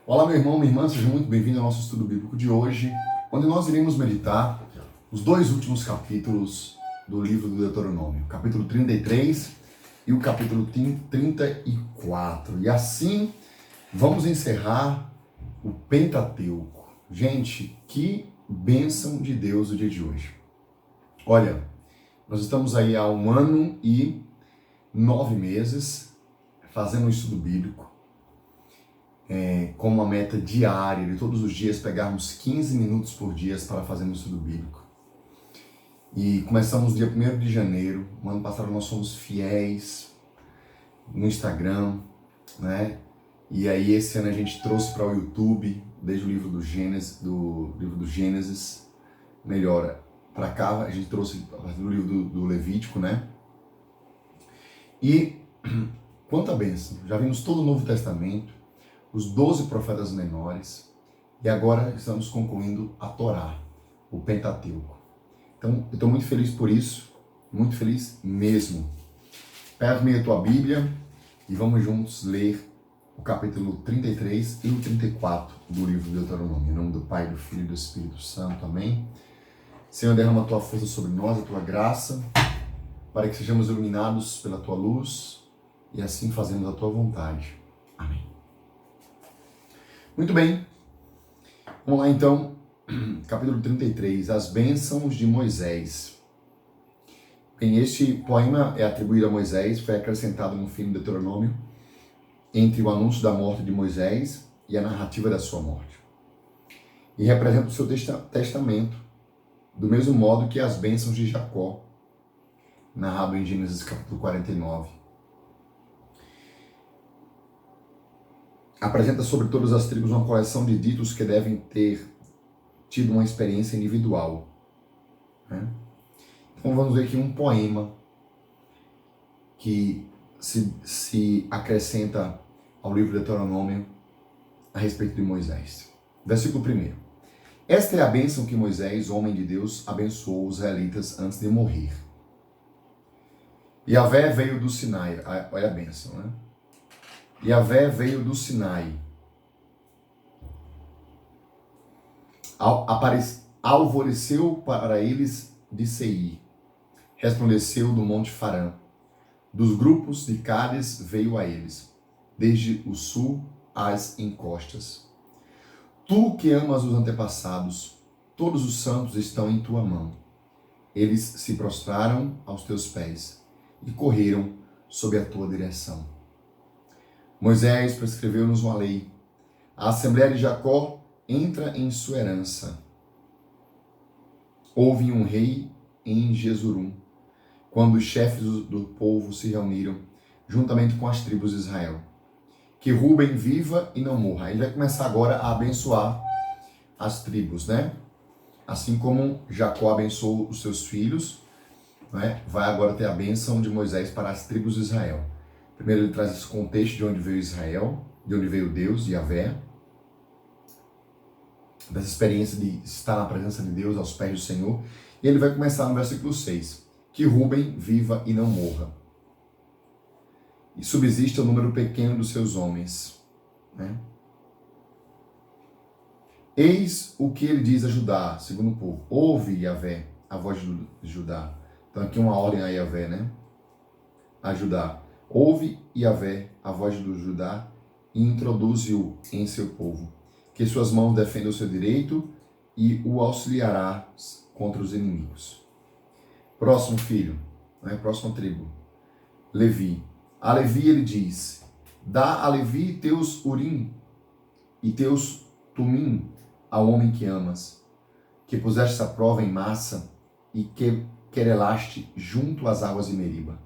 Olá, meu irmão, minha irmã, seja muito bem-vindo ao nosso estudo bíblico de hoje, onde nós iremos meditar os dois últimos capítulos do livro do Deuteronômio, o capítulo 33 e o capítulo 34. E assim vamos encerrar o Pentateuco. Gente, que bênção de Deus o dia de hoje. Olha, nós estamos aí há 1 ano e 9 meses fazendo um estudo bíblico. Com uma meta diária, de todos os dias pegarmos 15 minutos por dia para fazermos estudo bíblico. E começamos dia 1º de janeiro, no ano passado nós fomos fiéis no Instagram, né? E aí esse ano a gente trouxe para o YouTube, desde o livro do Gênesis, melhor, para cá a gente trouxe a partir do livro do Levítico, né? E quanta bênção, já vimos todo o Novo Testamento, os 12 profetas menores, e agora estamos concluindo a Torá, o Pentateuco. Então, eu estou muito feliz por isso, muito feliz mesmo. Pega comigo a tua Bíblia e vamos juntos ler o capítulo 33 e o 34 do livro do Deuteronômio. Em nome do Pai, do Filho e do Espírito Santo, amém. Senhor, derrama a tua força sobre nós, a tua graça, para que sejamos iluminados pela tua luz e assim fazemos a tua vontade. Amém. Muito bem, vamos lá então, capítulo 33, as bênçãos de Moisés. Bem, este poema é atribuído a Moisés, foi acrescentado no fim do Deuteronômio, entre o anúncio da morte de Moisés e a narrativa da sua morte. E representa o seu testamento, do mesmo modo que as bênçãos de Jacó, narrado em Gênesis capítulo 49. Apresenta sobre todas as tribos uma coleção de ditos que devem ter tido uma experiência individual, né? Então vamos ver aqui um poema que se acrescenta ao livro de Deuteronômio a respeito de Moisés. Versículo 1. Esta é a bênção que Moisés, homem de Deus, abençoou os israelitas antes de morrer. Yahvé veio do Sinai, olha a bênção, né? Yahvé veio do Sinai, alvoreceu para eles de Seir, resplandeceu do monte Farã, dos grupos de Cádiz veio a eles, desde o sul às encostas. Tu que amas os antepassados, todos os santos estão em tua mão. Eles se prostraram aos teus pés e correram sob a tua direção. Moisés prescreveu-nos uma lei. A Assembleia de Jacó entra em sua herança. Houve um rei em Jesurum, quando os chefes do povo se reuniram, juntamente com as tribos de Israel. Que Ruben viva e não morra. Ele vai começar agora a abençoar as tribos, né? Assim como Jacó abençoou os seus filhos, né? Vai agora ter a bênção de Moisés para as tribos de Israel. Primeiro ele traz esse contexto de onde veio Israel, de onde veio Deus, Yahvé, dessa experiência de estar na presença de Deus, aos pés do Senhor. E ele vai começar no versículo 6. Que Ruben viva e não morra. E subsista o número pequeno dos seus homens, né? Eis o que ele diz a Judá, segundo o povo. Ouve, Yahvé, a voz de Judá. Então aqui uma ordem a Yahvé, né? A Judá. Ouve, Yahvé, a voz do Judá, e introduze-o em seu povo. Que suas mãos defendam o seu direito e o auxiliará contra os inimigos. Próximo filho, né? Próxima tribo. Levi. A Levi ele diz: dá a Levi teus urim e teus tumim ao homem que amas, que puseste a prova em massa e que querelaste junto às águas de Meriba.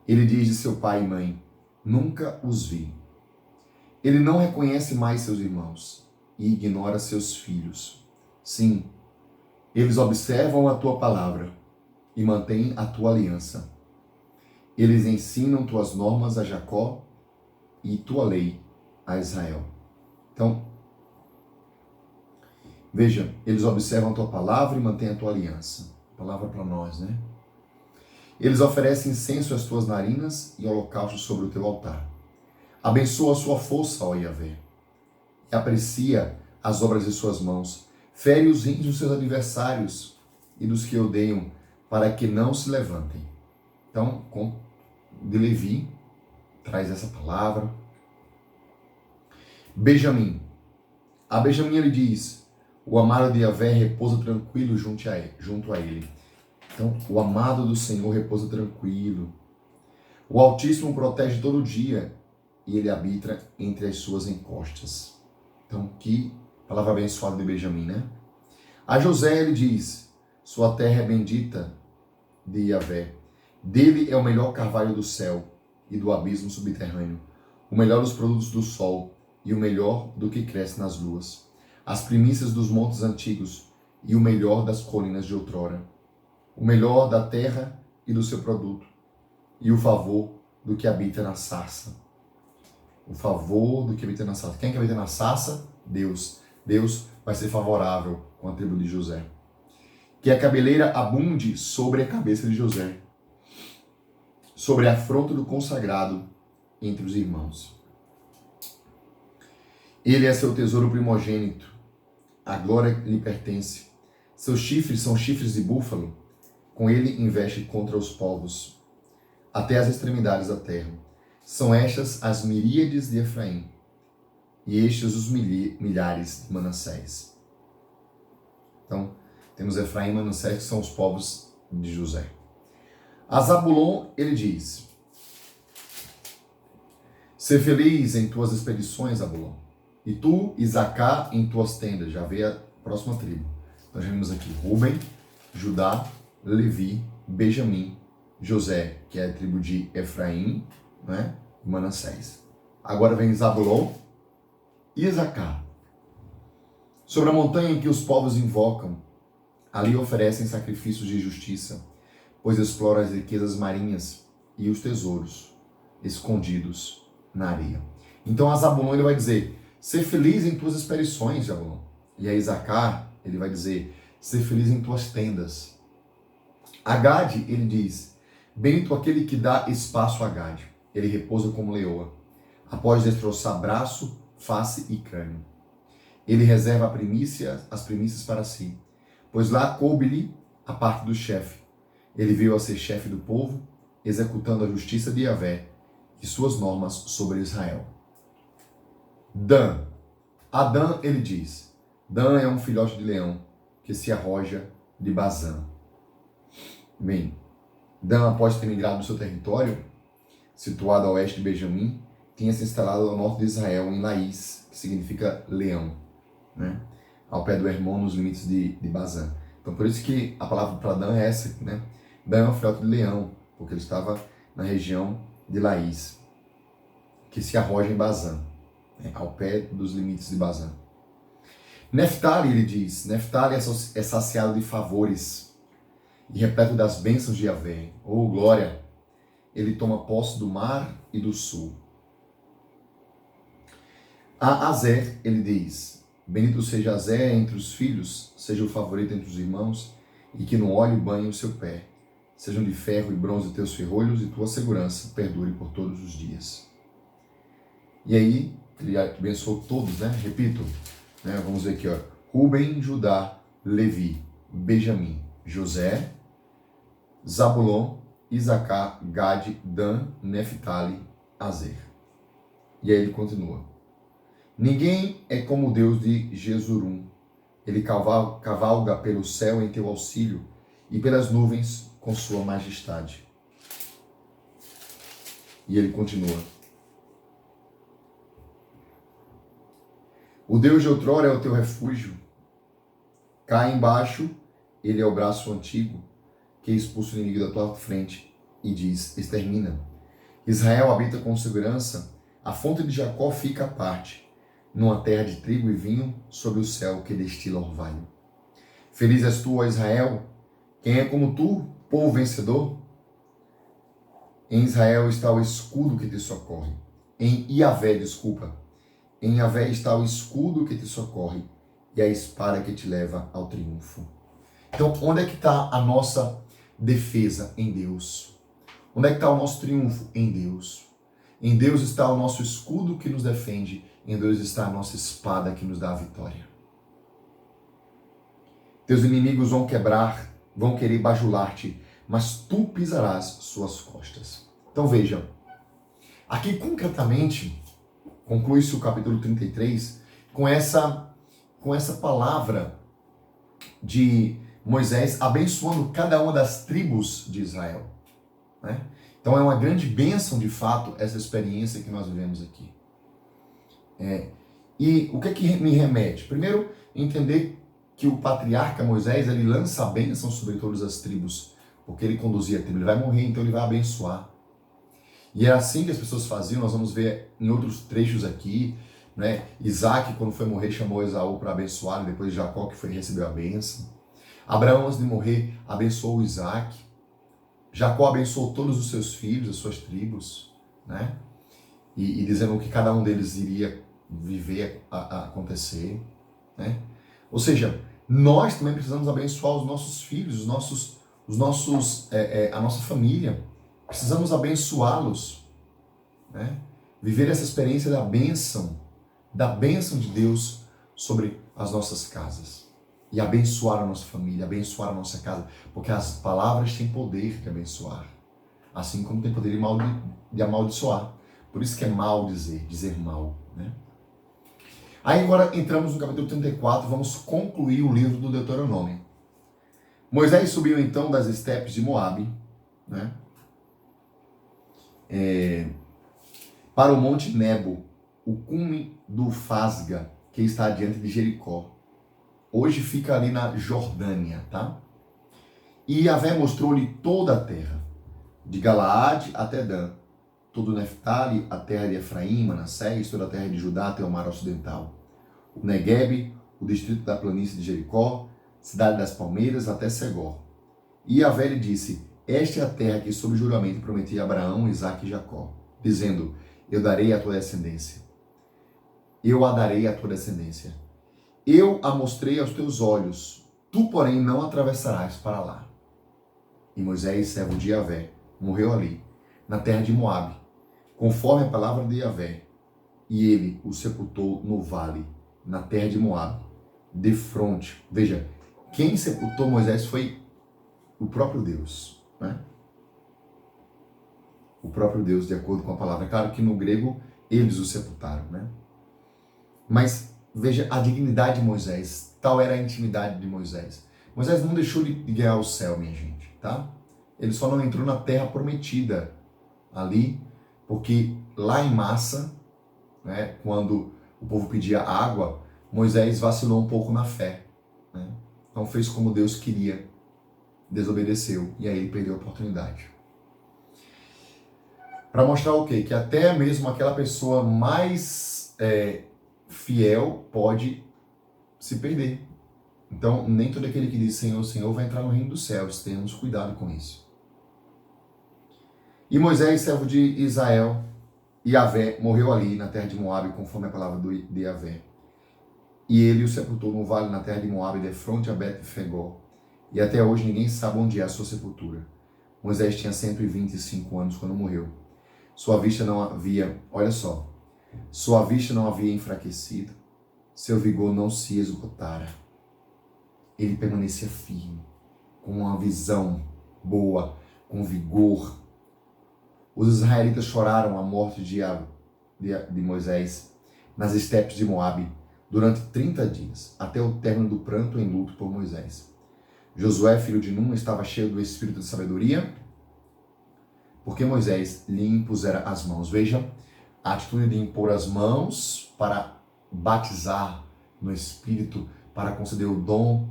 Ele diz de seu pai e mãe: nunca os vi. Ele não reconhece mais seus irmãos e ignora seus filhos. Sim, eles observam a tua palavra e mantêm a tua aliança. Eles ensinam tuas normas a Jacó e tua lei a Israel. Então, veja, eles observam a tua palavra e mantêm a tua aliança. Palavra para nós, né? Eles oferecem incenso às tuas narinas e holocaustos sobre o teu altar. Abençoa a sua força, ó Yahvé, aprecia as obras de suas mãos, fere os rins dos seus adversários e dos que odeiam, para que não se levantem. Então, de Levi, traz essa palavra. Benjamim. A Benjamim ele diz: o amado de Yahvé repousa tranquilo junto a ele. Então, o amado do Senhor repousa tranquilo. O Altíssimo protege todo dia e ele habita entre as suas encostas. Então, que palavra abençoada de Benjamim, né? A José ele diz: sua terra é bendita de Yahvé. Dele é o melhor carvalho do céu e do abismo subterrâneo, o melhor dos produtos do sol e o melhor do que cresce nas luas, as primícias dos montes antigos e o melhor das colinas de outrora, o melhor da terra e do seu produto, e o favor do que habita na sarça. O favor do que habita na sarça. Quem é que habita na sarça? Deus. Deus vai ser favorável com a tribo de José. Que a cabeleira abunde sobre a cabeça de José, sobre a afronta do consagrado entre os irmãos. Ele é seu tesouro primogênito, a glória lhe pertence. Seus chifres são chifres de búfalo, com ele investe contra os povos, até as extremidades da terra. São estas as miríades de Efraim, e estes os milhares de Manassés. Então, temos Efraim e Manassés, que são os povos de José. A Zabulon, ele diz: ser feliz em tuas expedições, Zabulon, e tu, Isacar, em tuas tendas. Já veio a próxima tribo. Nós vemos aqui Rúben, Judá, Levi, Benjamim, José, que é a tribo de Efraim, né? E Manassés. Agora vem Zabulon e Isacar. Sobre a montanha em que os povos invocam, ali oferecem sacrifícios de justiça, pois exploram as riquezas marinhas e os tesouros escondidos na areia. Então a Zabulon ele vai dizer: ser feliz em tuas expedições, Zabulon. E a Isacar ele vai dizer: ser feliz em tuas tendas. A Gade ele diz: bendito aquele que dá espaço a Gade. Ele repousa como leoa, após destroçar braço, face e crânio. Ele reserva as primícias para si, pois lá coube-lhe a parte do chefe. Ele veio a ser chefe do povo, executando a justiça de Yahvé e suas normas sobre Israel. Dan. A Dan ele diz: Dan é um filhote de leão que se arroja de Bazã. Bem, Dan, após ter migrado do seu território, situado a oeste de Benjamim, tinha se instalado ao norte de Israel, em Laís, que significa leão, né? Ao pé do Hermon, nos limites de Bazã. Então, por isso que a palavra para Dan é essa, né? Dan é um filhote de leão, porque ele estava na região de Laís, que se arroja em Bazã, né? Ao pé dos limites de Bazã. Neftali, ele diz: Neftali é saciado de favores e repleto das bênçãos de Yahvé. Oh, glória! Ele toma posse do mar e do sul. A Azer, ele diz: bendito seja Azer entre os filhos, seja o favorito entre os irmãos, e que no óleo banhe o seu pé. Sejam de ferro e bronze teus ferrolhos, e tua segurança perdure por todos os dias. E aí, ele abençoou todos, né? Repito, né? Vamos ver aqui, ó. Rúben, Judá, Levi, Benjamim, José, Zabulon, Isacar, Gade, Dan, Neftali, Azer. E aí ele continua: ninguém é como o Deus de Jesurum. Ele cavalga pelo céu em teu auxílio e pelas nuvens com sua majestade. E ele continua: o Deus de outrora é o teu refúgio. Cá embaixo, ele é o braço antigo que expulsa o inimigo da tua frente e diz: extermina. Israel habita com segurança, a fonte de Jacó fica à parte, numa terra de trigo e vinho, sob o céu que destila orvalho. Feliz és tu, ó Israel, quem é como tu, povo vencedor? Em Israel está o escudo que te socorre. Em Yahvé está o escudo que te socorre e a espada que te leva ao triunfo. Então, onde é que está a nossa defesa? Em Deus. Onde é que está o nosso triunfo? Em Deus. Em Deus está o nosso escudo que nos defende em Deus está a nossa espada que nos dá a vitória. Teus inimigos vão querer bajular-te, mas tu pisarás suas costas. Então veja, aqui concretamente, conclui-se o capítulo 33 com essa palavra de Moisés abençoando cada uma das tribos de Israel, né? Então é uma grande bênção, de fato, essa experiência que nós vivemos aqui. E o que é que me remete? Primeiro, entender que o patriarca Moisés, ele lança a bênção sobre todas as tribos, porque ele conduzia a tribo. Ele vai morrer, então ele vai abençoar. E é assim que as pessoas faziam, nós vamos ver em outros trechos aqui, né? Isaac, quando foi morrer, chamou Esaú para abençoar, e depois Jacó, que recebeu a bênção. Abraão, antes de morrer, abençoou Isaac. Jacó abençoou todos os seus filhos, as suas tribos, né? E dizendo que cada um deles iria viver, acontecer, né? Ou seja, nós também precisamos abençoar os nossos filhos, a nossa família. Precisamos abençoá-los, né? Viver essa experiência da bênção de Deus sobre as nossas casas. E abençoar a nossa família, abençoar a nossa casa, porque as palavras têm poder de abençoar, assim como tem poder de amaldiçoar. Por isso que é mal dizer mal, né? Aí agora entramos no capítulo 34, vamos concluir o livro do Deuteronômio. Moisés subiu então das estepes de Moabe, né? Para o monte Nebo, o cume do Fasga, que está diante de Jericó. Hoje fica ali na Jordânia, tá? E Yahvé mostrou-lhe toda a terra, de Galaade até Dan, todo Neftali, a terra de Efraim, Manassés, toda a terra de Judá até o mar ocidental, o Neguebe, o distrito da planície de Jericó, cidade das palmeiras até Segor. E Yahvé lhe disse: esta é a terra que sob juramento prometi a Abraão, Isaque e Jacó, dizendo: eu darei a tua descendência. Eu a darei à tua descendência. Eu a mostrei aos teus olhos, tu, porém, não atravessarás para lá. E Moisés, servo de Yahvé, morreu ali, na terra de Moabe, conforme a palavra de Yahvé, e ele o sepultou no vale, na terra de Moabe, de fronte. Veja, quem sepultou Moisés foi o próprio Deus, né? O próprio Deus, de acordo com a palavra. Claro que no grego eles o sepultaram, né? Mas veja a dignidade de Moisés, tal era a intimidade de Moisés. Moisés não deixou de ganhar o céu, minha gente, tá? Ele só não entrou na terra prometida ali, porque lá em Massa, né, quando o povo pedia água, Moisés vacilou um pouco na fé, né? Não fez como Deus queria, desobedeceu, e aí ele perdeu a oportunidade. Para mostrar o quê? Que até mesmo aquela pessoa mais fiel pode se perder. Então, nem todo aquele que diz Senhor, Senhor vai entrar no reino dos céus. Tenhamos cuidado com isso. E Moisés, servo de Israel, Yahvé, morreu ali na terra de Moabe, conforme a palavra de Yahvé. E ele o sepultou no vale na terra de Moabe, de fronte a Bet-Fegor. E até hoje ninguém sabe onde é a sua sepultura. Moisés tinha 125 anos quando morreu. Sua vista não havia, olha só, sua vista não havia enfraquecido, seu vigor não se esgotara. Ele permanecia firme, com uma visão boa, com vigor. Os israelitas choraram a morte de Moisés nas estepes de Moabe durante 30 dias, até o término do pranto em luto por Moisés. Josué, filho de Num, estava cheio do espírito de sabedoria, porque Moisés lhe impusera as mãos. Veja a atitude de impor as mãos para batizar no Espírito, para conceder o dom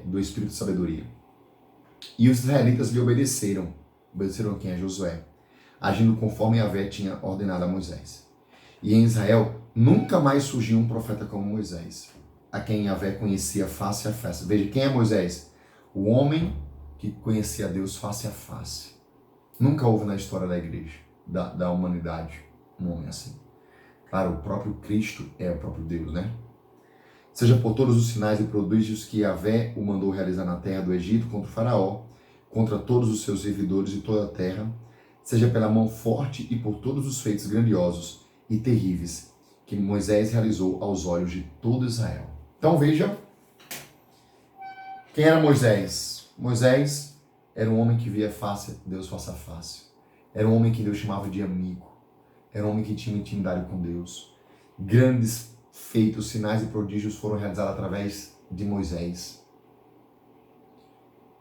do Espírito de sabedoria. E os israelitas lhe obedeceram. Obedeceram a quem? A Josué, agindo conforme Yahvé tinha ordenado a Moisés. E em Israel nunca mais surgiu um profeta como Moisés, a quem Yahvé conhecia face a face. Veja, quem é Moisés? O homem que conhecia a Deus face a face. Nunca houve na história da igreja, da humanidade, um homem assim. Claro, o próprio Cristo é o próprio Deus, né? Seja por todos os sinais e prodígios que Yahvé o mandou realizar na terra do Egito contra o faraó, contra todos os seus servidores e toda a terra, seja pela mão forte e por todos os feitos grandiosos e terríveis que Moisés realizou aos olhos de todo Israel. Então veja, quem era Moisés? Moisés era um homem que via Deus face a face. Era um homem que Deus chamava de amigo. Era um homem que tinha intimidade com Deus. Grandes feitos, sinais e prodígios foram realizados através de Moisés.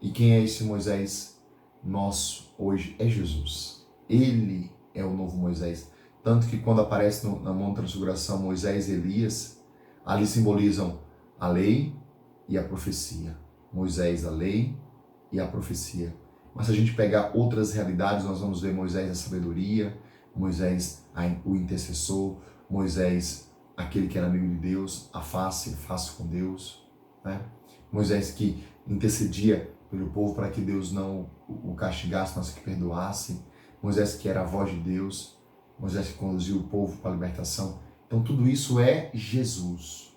E quem é esse Moisés nosso hoje? É Jesus. Ele é o novo Moisés. Tanto que quando aparece na Monte Transfiguração Moisés e Elias, ali simbolizam a lei e a profecia. Moisés, a lei e a profecia. Mas se a gente pegar outras realidades, nós vamos ver Moisés a sabedoria, Moisés o intercessor, Moisés aquele que era amigo de Deus, a face com Deus, né? Moisés que intercedia pelo povo para que Deus não o castigasse, mas que perdoasse. Moisés que era a voz de Deus, Moisés que conduziu o povo para a libertação. Então tudo isso é Jesus.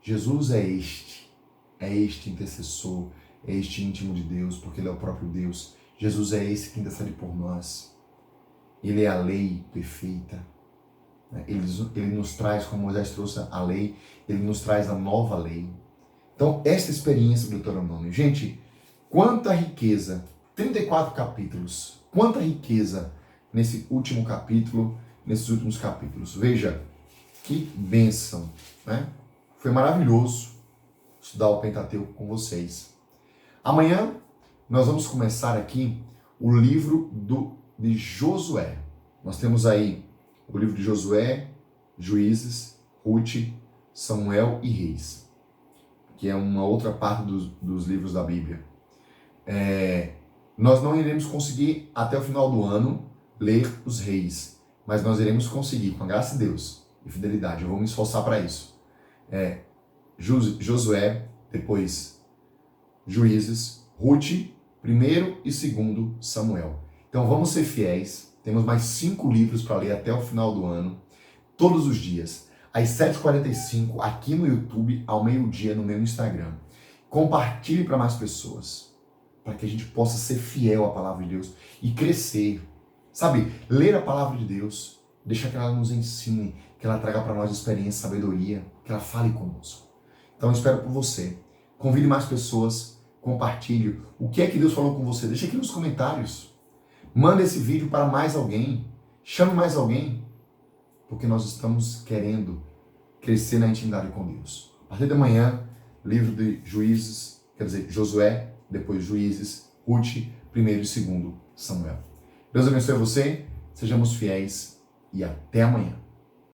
Jesus é este intercessor, é este íntimo de Deus, porque Ele é o próprio Deus. Jesus é esse que intercede por nós. Ele é a lei perfeita. Ele nos traz, como Moisés trouxe a lei, ele nos traz a nova lei. Então, esta experiência do Deuteronômio. Gente, quanta riqueza, 34 capítulos, quanta riqueza nesse último capítulo, nesses últimos capítulos. Veja, que bênção, né? Foi maravilhoso estudar o Pentateuco com vocês. Amanhã nós vamos começar aqui o livro de Josué. Nós temos aí o livro de Josué, Juízes, Ruth, Samuel e Reis, que é uma outra parte dos livros da Bíblia. Nós não iremos conseguir até o final do ano ler os reis, mas nós iremos conseguir, com a graça de Deus e fidelidade. Eu vou me esforçar para isso. Josué, depois Juízes, Ruth, primeiro e segundo Samuel. Então vamos ser fiéis. Temos mais 5 livros para ler até o final do ano, todos os dias, às 7h45, aqui no YouTube, ao meio-dia no meu Instagram. Compartilhe para mais pessoas, para que a gente possa ser fiel à palavra de Deus e crescer. Sabe, ler a palavra de Deus, deixar que ela nos ensine, que ela traga para nós experiência, sabedoria, que ela fale conosco. Então eu espero por você. Convide mais pessoas, compartilhe. O que é que Deus falou com você? Deixa aqui nos comentários. Manda esse vídeo para mais alguém. Chame mais alguém. Porque nós estamos querendo crescer na intimidade com Deus. A partir de amanhã, livro de Juízes, quer dizer, Josué, depois Juízes, Ruth, primeiro e segundo Samuel. Deus abençoe você, sejamos fiéis e até amanhã.